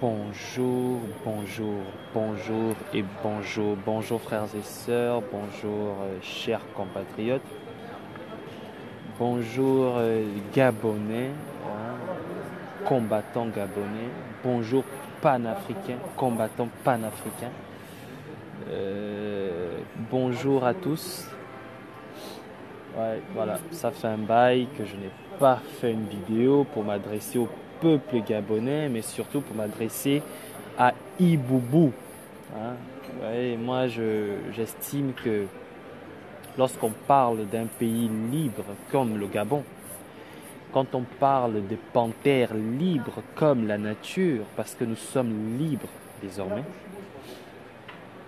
Bonjour, bonjour, bonjour et bonjour. Bonjour frères et sœurs, bonjour chers compatriotes, bonjour Gabonais, combattants gabonais, bonjour panafricains, combattants panafricains. Bonjour à tous. Ouais, voilà, ça fait un bail que je n'ai pas fait une vidéo pour m'adresser au peuple gabonais, mais surtout pour m'adresser à Iboubou. Hein. Ouais, moi, j'estime que lorsqu'on parle d'un pays libre comme le Gabon, quand on parle de panthères libres comme la nature, parce que nous sommes libres désormais,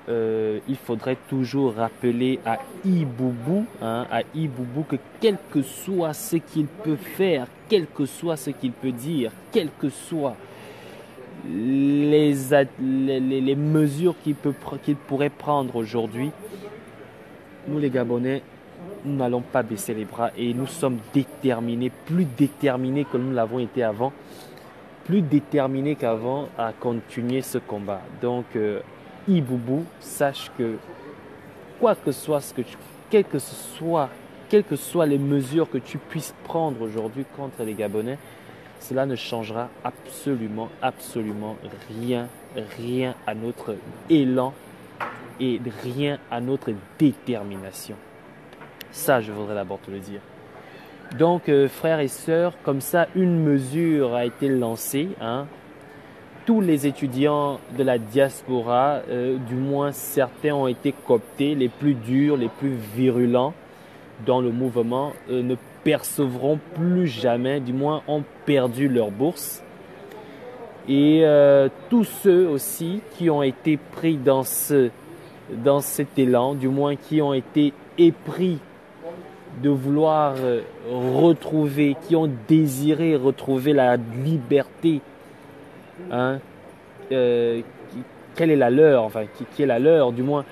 il faudrait toujours rappeler à Iboubou, que quel que soit ce qu'il peut faire, quel que soit ce qu'il peut dire, quelles que soient les mesures qu'il pourrait prendre aujourd'hui, nous les Gabonais, nous n'allons pas baisser les bras et nous sommes déterminés, plus déterminés que nous l'avons été avant, plus déterminés qu'avant à continuer ce combat. Donc, Iboubou, sache que quelles que soient les mesures que tu puisses prendre aujourd'hui contre les Gabonais, cela ne changera absolument, absolument rien, rien à notre élan et rien à notre détermination. Ça, je voudrais d'abord te le dire. Donc, frères et sœurs, comme ça, une mesure a été lancée. Tous les étudiants de la diaspora, du moins certains ont été cooptés, les plus durs, les plus virulents dans le mouvement, ne percevront plus jamais, du moins ont perdu leur bourse. Et tous ceux aussi qui ont été pris dans cet élan, du moins qui ont été épris de vouloir retrouver, qui ont désiré retrouver la liberté, quelle est la leur, enfin qui est la leur, du moins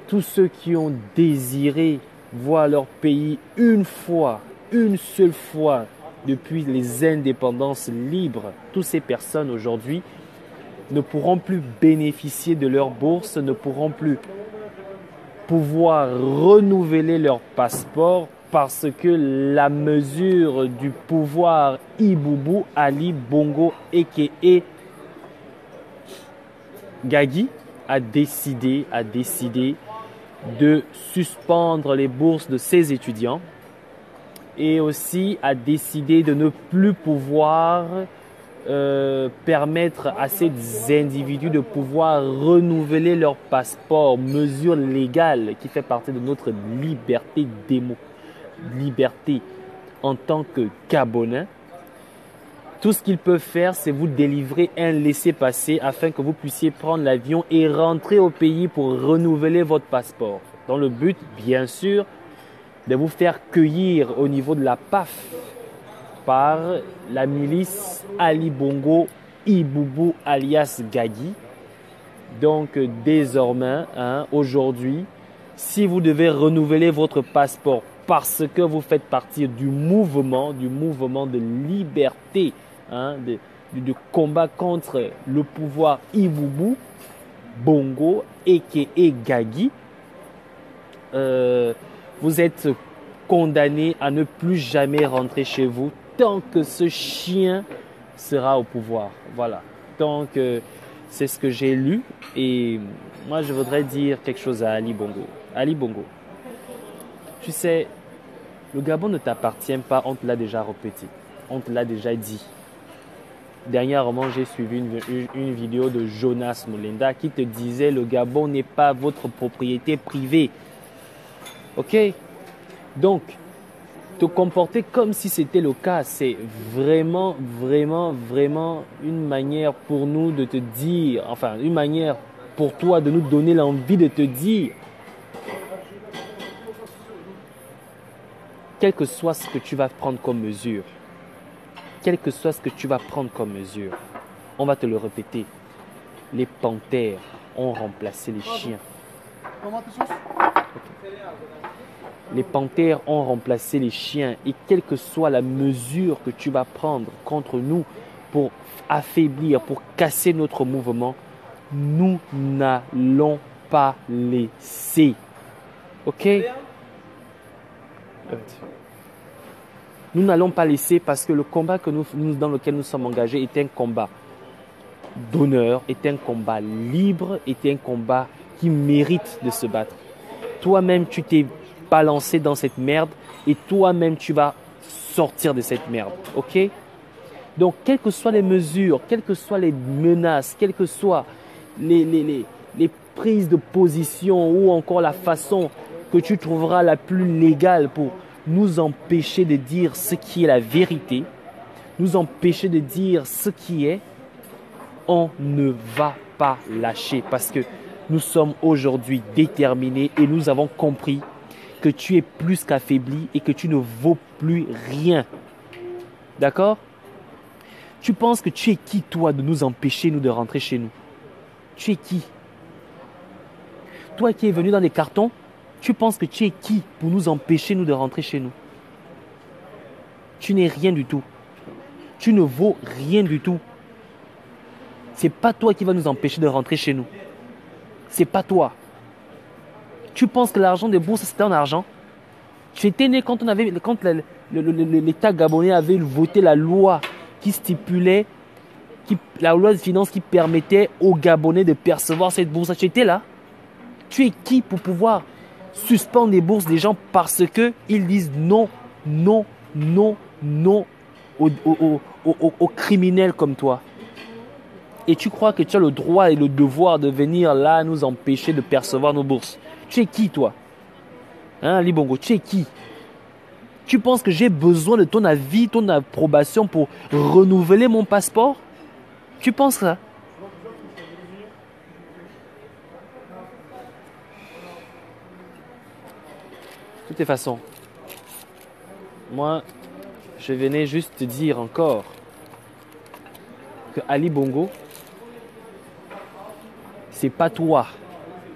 tous ceux qui ont désiré voir leur pays une seule fois depuis les indépendances libres, toutes ces personnes aujourd'hui ne pourront plus bénéficier de leur bourse, ne pourront plus pouvoir renouveler leur passeport parce que la mesure du pouvoir Iboubou Ali Bongo a.k.a. Gagui a décidé de suspendre les bourses de ses étudiants et aussi a décidé de ne plus pouvoir permettre à ces individus de pouvoir renouveler leur passeport, mesure légale qui fait partie de notre liberté en tant que Gabonais. Tout ce qu'ils peuvent faire, c'est vous délivrer un laissez-passer afin que vous puissiez prendre l'avion et rentrer au pays pour renouveler votre passeport. Dans le but, bien sûr, de vous faire cueillir au niveau de la PAF par la milice Ali Bongo Iboubou alias Gagui. Donc désormais, aujourd'hui, si vous devez renouveler votre passeport parce que vous faites partie du mouvement de liberté, de combat contre le pouvoir Iboubou Bongo a.k.a. Gagui, vous êtes condamné à ne plus jamais rentrer chez vous tant que ce chien sera au pouvoir. Voilà. Donc, c'est ce que j'ai lu et moi, je voudrais dire quelque chose à Ali Bongo. Ali Bongo, tu sais, le Gabon ne t'appartient pas, on te l'a déjà répété, on te l'a déjà dit. Dernièrement, j'ai suivi une vidéo de Jonas Molinda qui te disait le Gabon n'est pas votre propriété privée. Ok? Donc, te comporter comme si c'était le cas, c'est vraiment, vraiment, vraiment une manière pour nous de te dire, enfin, une manière pour toi de nous donner l'envie de te dire, quel que soit ce que tu vas prendre comme mesure, quel que soit ce que tu vas prendre comme mesure, on va te le répéter, les panthères ont remplacé les chiens. Les panthères ont remplacé les chiens et quelle que soit la mesure que tu vas prendre contre nous, pour affaiblir, pour casser notre mouvement, nous n'allons pas laisser. Ok? Nous n'allons pas laisser parce que le combat dans lequel nous sommes engagés est un combat d'honneur, est un combat libre, est un combat qui mérite de se battre. Toi-même, tu t'es balancé dans cette merde et toi-même, tu vas sortir de cette merde. Ok? Donc, quelles que soient les mesures, quelles que soient les menaces, quelles que soient les prises de position ou encore la façon que tu trouveras la plus légale pour nous empêcher de dire ce qui est la vérité, nous empêcher de dire ce qui est, on ne va pas lâcher parce que nous sommes aujourd'hui déterminés et nous avons compris que tu es plus qu'affaibli et que tu ne vaux plus rien. D'accord? Tu penses que tu es qui, toi, de nous empêcher, nous, de rentrer chez nous? Tu es qui? Toi qui es venu dans les cartons, tu penses que tu es qui pour nous empêcher, nous, de rentrer chez nous? Tu n'es rien du tout. Tu ne vaux rien du tout. C'est pas toi qui va nous empêcher de rentrer chez nous. C'est pas toi. Tu penses que l'argent des bourses, c'était en argent? Tu étais né quand l'État gabonais avait voté la loi qui stipulait, la loi de finances qui permettait aux Gabonais de percevoir cette bourse. Tu étais là? Tu es qui pour pouvoir suspendre les bourses des gens parce qu'ils disent non, non, non, non aux criminels comme toi? Et tu crois que tu as le droit et le devoir de venir là nous empêcher de percevoir nos bourses? Tu es qui, toi? Hein, Ali Bongo, tu es qui? Tu penses que j'ai besoin de ton avis, ton approbation pour renouveler mon passeport? Tu penses ça? De toutes les façons, moi, je venais juste te dire encore que Ali Bongo, c'est pas toi.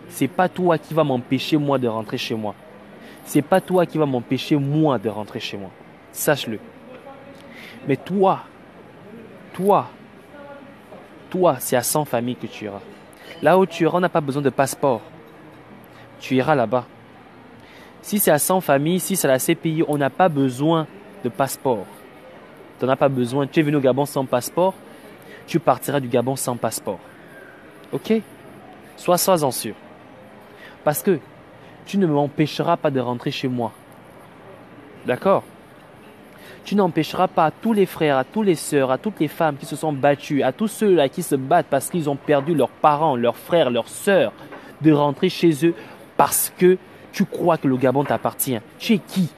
C'est pas toi qui va m'empêcher, moi, de rentrer chez moi. C'est pas toi qui va m'empêcher, moi, de rentrer chez moi. Sache-le. Mais toi, c'est à 100 familles que tu iras. Là où tu iras, on n'a pas besoin de passeport. Tu iras là-bas. Si c'est à 100 familles, si c'est à la CPI, on n'a pas besoin de passeport. Tu n'en as pas besoin. Tu es venu au Gabon sans passeport, tu partiras du Gabon sans passeport. Ok? Sois-en sûr. Parce que tu ne m'empêcheras pas de rentrer chez moi. D'accord? Tu n'empêcheras pas à tous les frères, à toutes les sœurs, à toutes les femmes qui se sont battues, à tous ceux-là qui se battent parce qu'ils ont perdu leurs parents, leurs frères, leurs sœurs, de rentrer chez eux parce que tu crois que le Gabon t'appartient. Tu es qui?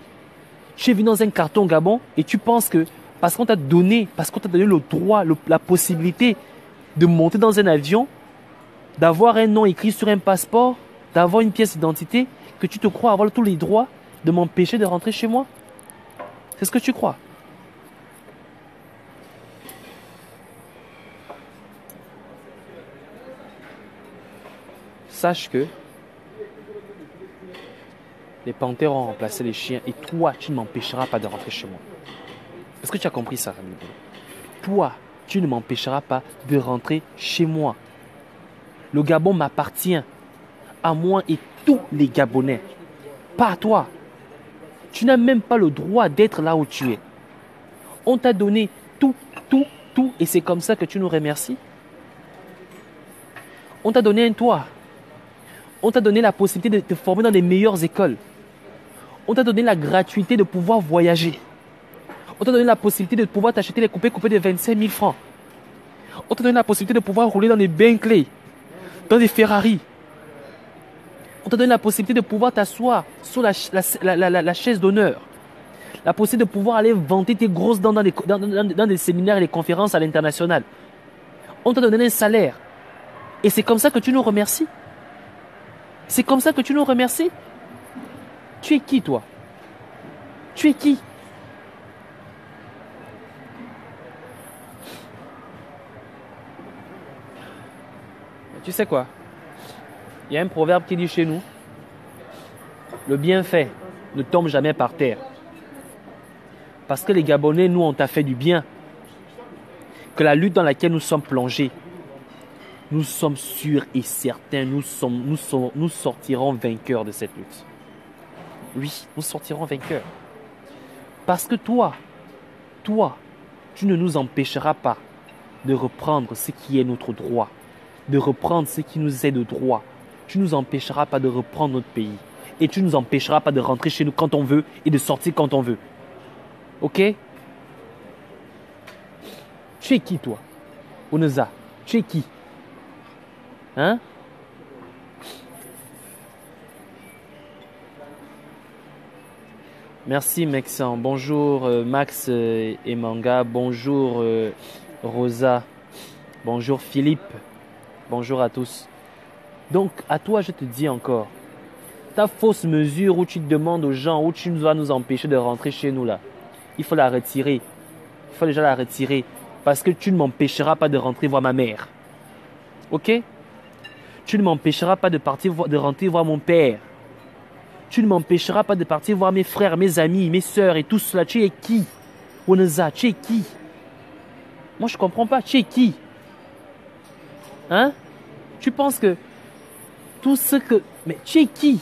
Tu es venu dans un carton au Gabon et tu penses que parce qu'on t'a donné le droit, la possibilité de monter dans un avion, d'avoir un nom écrit sur un passeport, d'avoir une pièce d'identité, que tu te crois avoir tous les droits de m'empêcher de rentrer chez moi? C'est ce que tu crois? Sache que les panthères ont remplacé les chiens et toi, tu ne m'empêcheras pas de rentrer chez moi. Est-ce que tu as compris ça, Rami? Toi, tu ne m'empêcheras pas de rentrer chez moi. Le Gabon m'appartient à moi et tous les Gabonais. Pas à toi. Tu n'as même pas le droit d'être là où tu es. On t'a donné tout, et c'est comme ça que tu nous remercies. On t'a donné un toit. On t'a donné la possibilité de te former dans les meilleures écoles. On t'a donné la gratuité de pouvoir voyager. On t'a donné la possibilité de pouvoir t'acheter les coupés de 25 000 francs. On t'a donné la possibilité de pouvoir rouler dans des Bentley, dans des Ferrari. On t'a donné la possibilité de pouvoir t'asseoir sur la chaise d'honneur. La possibilité de pouvoir aller vanter tes grosses dents dans des séminaires et des conférences à l'international. On t'a donné un salaire. Et c'est comme ça que tu nous remercies. C'est comme ça que tu nous remercies. Tu es qui, toi? Tu es qui? Tu sais quoi? Il y a un proverbe qui dit chez nous, le bienfait ne tombe jamais par terre. Parce que les Gabonais, nous, on t'a fait du bien. que la lutte dans laquelle nous sommes plongés, nous sommes sûrs et certains, nous sortirons vainqueurs de cette lutte. Oui, nous sortirons vainqueurs. Parce que toi, tu ne nous empêcheras pas de reprendre ce qui est notre droit, de reprendre ce qui nous est de droit. Tu ne nous empêcheras pas de reprendre notre pays. Et tu ne nous empêcheras pas de rentrer chez nous quand on veut et de sortir quand on veut. Ok? Tu es qui, toi? Oneza, tu es qui? Hein? Merci Mexan. Bonjour Max et Manga. Bonjour Rosa. Bonjour Philippe. Bonjour à tous. Donc à toi je te dis encore, ta fausse mesure où tu demandes aux gens, où tu vas nous empêcher de rentrer chez nous là, il faut la retirer. Il faut déjà la retirer parce que tu ne m'empêcheras pas de rentrer voir ma mère. Ok? Tu ne m'empêcheras pas de rentrer voir mon père. Tu ne m'empêcheras pas de partir voir mes frères, mes amis, mes soeurs et tout cela. Tu es qui? Oneza, tu es qui? Moi, je ne comprends pas. Tu es qui? Hein? Tu penses que tout ce que... Mais tu es qui?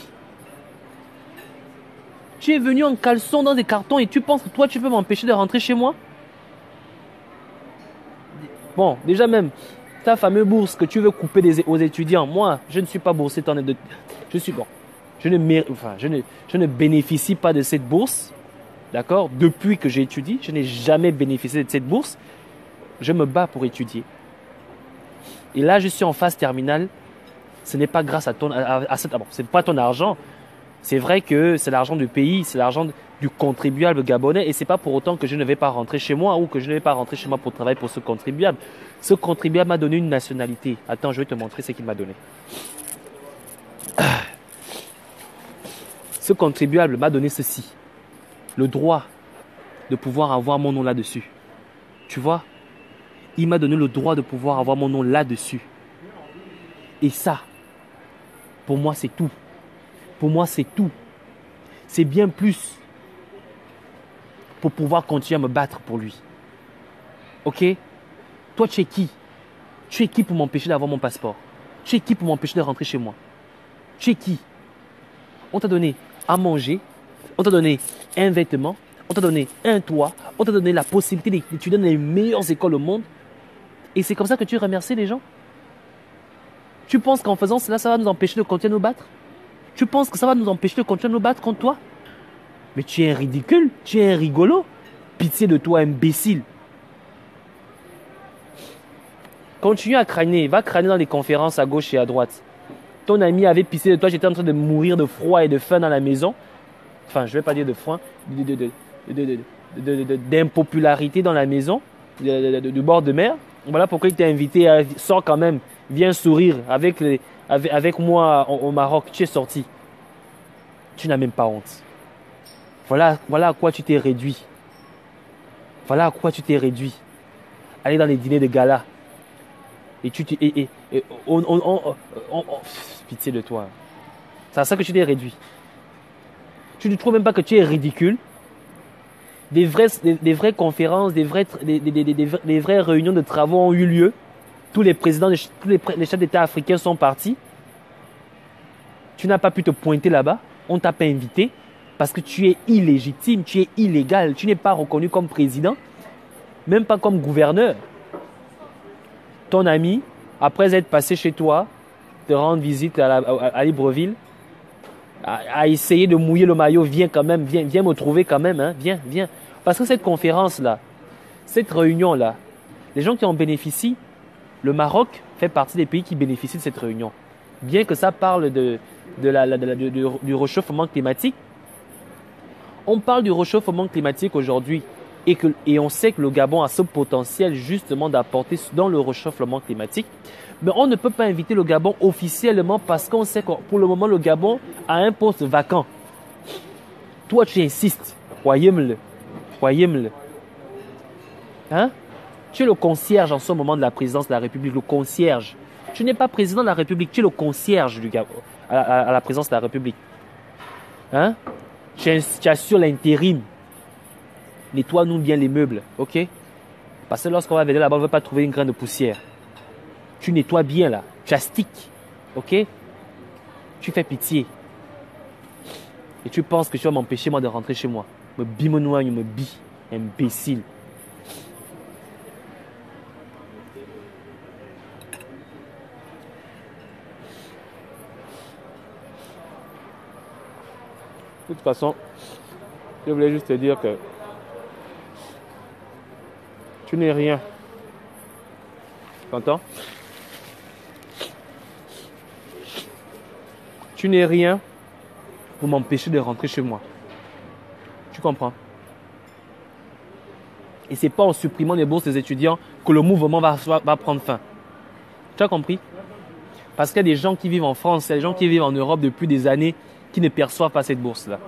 Tu es venu en caleçon dans des cartons et tu penses que toi, tu peux m'empêcher de rentrer chez moi? Bon, déjà même, ta fameuse bourse que tu veux couper aux étudiants, moi, je ne suis pas boursé. Je suis bon. Je ne bénéficie pas de cette bourse, d'accord? Depuis que j'étudie, je n'ai jamais bénéficié de cette bourse. Je me bats pour étudier. Et là, je suis en phase terminale. Ce n'est pas grâce c'est pas ton argent. C'est vrai que c'est l'argent du pays, c'est l'argent du contribuable gabonais et c'est pas pour autant que je ne vais pas rentrer chez moi ou que je ne vais pas rentrer chez moi pour travailler pour ce contribuable. Ce contribuable m'a donné une nationalité. Attends, je vais te montrer ce qu'il m'a donné. Ce contribuable m'a donné ceci, le droit de pouvoir avoir mon nom là-dessus. Tu vois, il m'a donné le droit de pouvoir avoir mon nom là-dessus. Et ça, pour moi, c'est tout. Pour moi, c'est tout. C'est bien plus pour pouvoir continuer à me battre pour lui. Ok? Toi, tu es qui? Tu es qui pour m'empêcher d'avoir mon passeport? Tu es qui pour m'empêcher de rentrer chez moi? Tu es qui? On t'a donné à manger, on t'a donné un vêtement, on t'a donné un toit, on t'a donné la possibilité d'étudier dans les meilleures écoles au monde. Et c'est comme ça que tu remercies les gens? Tu penses qu'en faisant cela, ça va nous empêcher de continuer à nous battre? Tu penses que ça va nous empêcher de continuer à nous battre contre toi? Mais tu es un ridicule, tu es un rigolo. Pitié de toi, imbécile. Continue à crâner, va crâner dans les conférences à gauche et à droite. Ton ami avait pissé de toi, j'étais en train de mourir de froid et de faim dans la maison. Enfin, je ne vais pas dire de froid, d'impopularité dans la maison, du bord de mer. Voilà pourquoi il t'a invité, sors quand même, viens sourire avec moi au Maroc. Tu es sorti. Tu n'as même pas honte. Voilà à quoi tu t'es réduit. Voilà à quoi tu t'es réduit. Aller dans les dîners de gala. Et pitié de toi. C'est à ça que tu t'es réduit. Tu ne trouves même pas que tu es ridicule. Des vraies conférences, des vraies réunions de travaux ont eu lieu. Tous les présidents, les chefs d'État africains sont partis. Tu n'as pas pu te pointer là-bas. On ne t'a pas invité parce que tu es illégitime, tu es illégal. Tu n'es pas reconnu comme président, même pas comme gouverneur. Ton ami, après être passé chez toi, te rendre visite à Libreville, a essayé de mouiller le maillot, viens me trouver quand même, hein, viens. Parce que cette conférence-là, cette réunion-là, les gens qui en bénéficient, le Maroc fait partie des pays qui bénéficient de cette réunion. Bien que ça parle du réchauffement climatique, on parle du réchauffement climatique aujourd'hui et on sait que le Gabon a ce potentiel justement d'apporter dans le réchauffement climatique. Mais on ne peut pas inviter le Gabon officiellement parce qu'on sait que pour le moment, le Gabon a un poste vacant. Toi, tu insistes. Croyez-moi. Hein? Tu es le concierge en ce moment de la présidence de la République, le concierge. Tu n'es pas président de la République, tu es le concierge du Gabon à la présidence de la République. Hein? Tu assures l'intérim. Nettoie-nous bien les meubles, ok? Parce que lorsqu'on va venir là-bas, on ne veut pas trouver une graine de poussière. Tu nettoies bien là. Tu astiques. OK? Tu fais pitié. Et tu penses que tu vas m'empêcher moi de rentrer chez moi. Me bimenoigne, me bi. Imbécile. De toute façon, je voulais juste te dire que tu n'es rien. Tu entends? Tu n'es rien pour m'empêcher de rentrer chez moi. Tu comprends? Et ce n'est pas en supprimant les bourses des étudiants que le mouvement va prendre fin. Tu as compris? Parce qu'il y a des gens qui vivent en France, il y a des gens qui vivent en Europe depuis des années qui ne perçoivent pas cette bourse-là.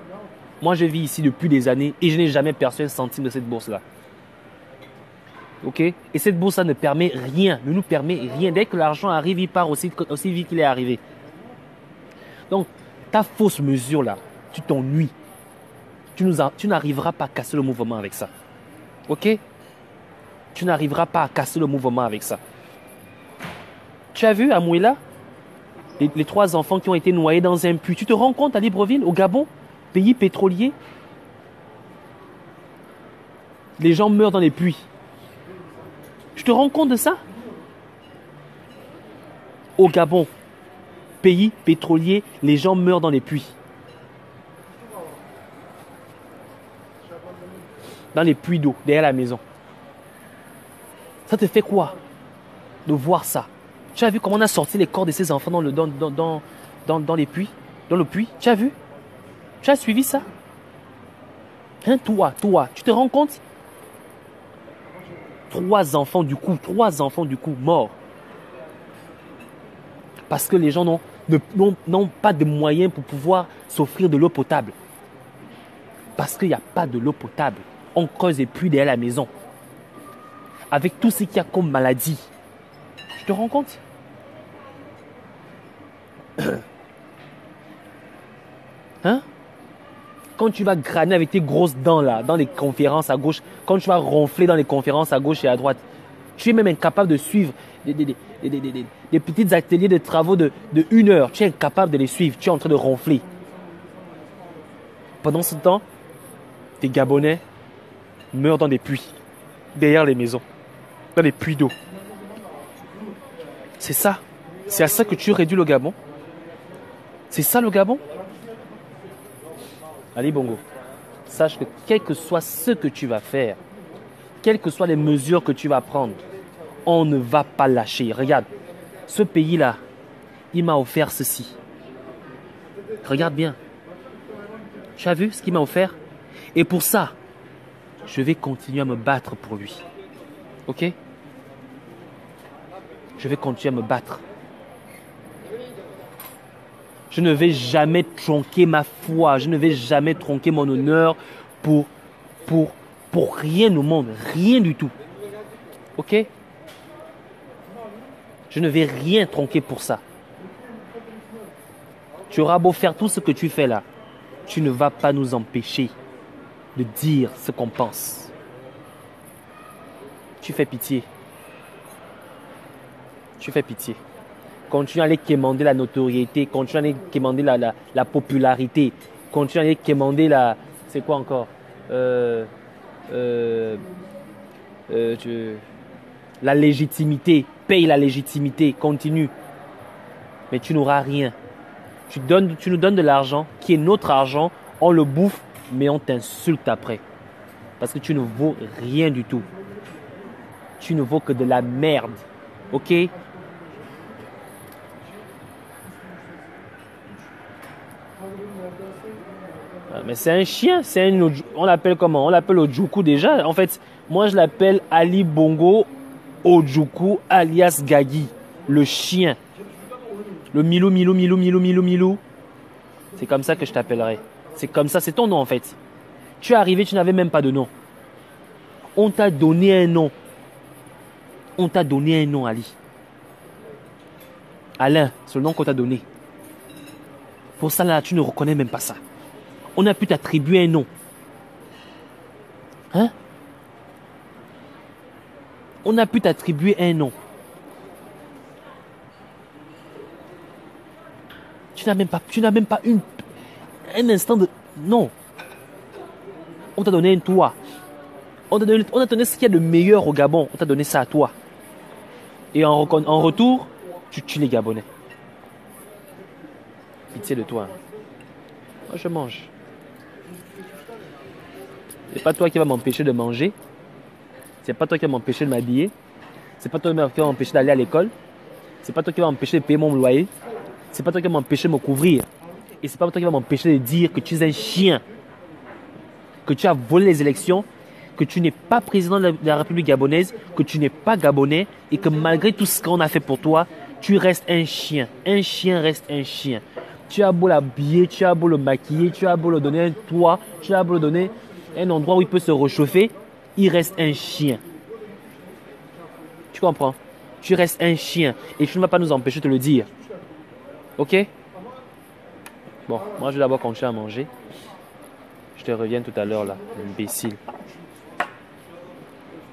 Moi, je vis ici depuis des années et je n'ai jamais perçu un centime de cette bourse-là. OK? Et cette bourse-là ne permet rien, ne nous permet rien. Dès que l'argent arrive, il part aussi vite qu'il est arrivé. Donc, ta fausse mesure-là, tu t'ennuies. Tu n'arriveras pas à casser le mouvement avec ça. OK? Tu n'arriveras pas à casser le mouvement avec ça. Tu as vu à Mouila, les 3 enfants qui ont été noyés dans un puits. Tu te rends compte à Libreville, au Gabon, pays pétrolier, les gens meurent dans les puits. Tu te rends compte de ça? Au Gabon, pays pétrolier, les gens meurent dans les puits. Dans les puits d'eau, derrière la maison. Ça te fait quoi de voir ça? Tu as vu comment on a sorti les corps de ces enfants dans les puits? Dans le puits? Tu as vu? Tu as suivi ça? Hein, toi, tu te rends compte? 3 enfants du coup morts. Parce que les gens n'ont pas de moyens pour pouvoir s'offrir de l'eau potable. Parce qu'il n'y a pas de l'eau potable. On creuse des puits derrière la maison. Avec tout ce qu'il y a comme maladie. Tu te rends compte? Hein? Quand tu vas crâner avec tes grosses dents là, dans les conférences à gauche, quand tu vas ronfler dans les conférences à gauche et à droite, tu es même incapable de suivre des petits ateliers de travaux de 1 heure. Tu es incapable de les suivre. Tu es en train de ronfler. Pendant ce temps, tes Gabonais meurent dans des puits, derrière les maisons, dans des puits d'eau. C'est ça. C'est à ça que tu réduis le Gabon. C'est ça le Gabon. Ali Bongo, sache que quel que soit ce que tu vas faire, quelles que soient les mesures que tu vas prendre, on ne va pas lâcher. Regarde, ce pays-là, il m'a offert ceci. Regarde bien. Tu as vu ce qu'il m'a offert? Et pour ça, je vais continuer à me battre pour lui. OK? Je vais continuer à me battre. Je ne vais jamais tronquer ma foi. Je ne vais jamais tronquer mon honneur pour rien au monde. Rien du tout. OK? Je ne vais rien tronquer pour ça. Tu auras beau faire tout ce que tu fais là. Tu ne vas pas nous empêcher de dire ce qu'on pense. Tu fais pitié. Tu fais pitié. Continue à aller quémander la notoriété, continue à aller quémander la popularité, continue à aller quémander la... C'est quoi encore? La légitimité. Paye la légitimité, continue. Mais tu n'auras rien. Tu nous donnes de l'argent, qui est notre argent, on le bouffe, mais on t'insulte après. Parce que tu ne vaux rien du tout. Tu ne vaux que de la merde. OK? Mais c'est un chien, on l'appelle comment? On l'appelle Ojukwu déjà. En fait, moi je l'appelle Ali Bongo Ojukwu alias Gagui, le chien. Le Milou. C'est comme ça que je t'appellerai. C'est comme ça, c'est ton nom en fait. Tu es arrivé, tu n'avais même pas de nom. On t'a donné un nom. On t'a donné un nom, Ali. Alain, c'est le nom qu'on t'a donné. Pour ça là, tu ne reconnais même pas ça. On a pu t'attribuer un nom. Hein? On a pu t'attribuer un nom. Tu n'as même pas un instant de... Non. On t'a donné un toit. On a donné ce qu'il y a de meilleur au Gabon. On t'a donné ça à toi. Et en retour, tu tues les Gabonais. Pitié de toi. Moi, je mange. C'est pas toi qui vas m'empêcher de manger. C'est pas toi qui vas m'empêcher de m'habiller. C'est pas toi qui vas m'empêcher d'aller à l'école. C'est pas toi qui vas m'empêcher de payer mon loyer. C'est pas toi qui vas m'empêcher de me couvrir. Et c'est pas toi qui vas m'empêcher de dire que tu es un chien. Que tu as volé les élections. Que tu n'es pas président de la République gabonaise. Que tu n'es pas gabonais. Et que malgré tout ce qu'on a fait pour toi, tu restes un chien. Un chien reste un chien. Tu as beau l'habiller, tu as beau le maquiller, tu as beau le donner un toit, tu as beau le donner un endroit où il peut se réchauffer, il reste un chien. Tu comprends? Tu restes un chien et tu ne vas pas nous empêcher de te le dire. Ok? Bon, moi je vais d'abord continuer à manger. Je te reviens tout à l'heure là, imbécile.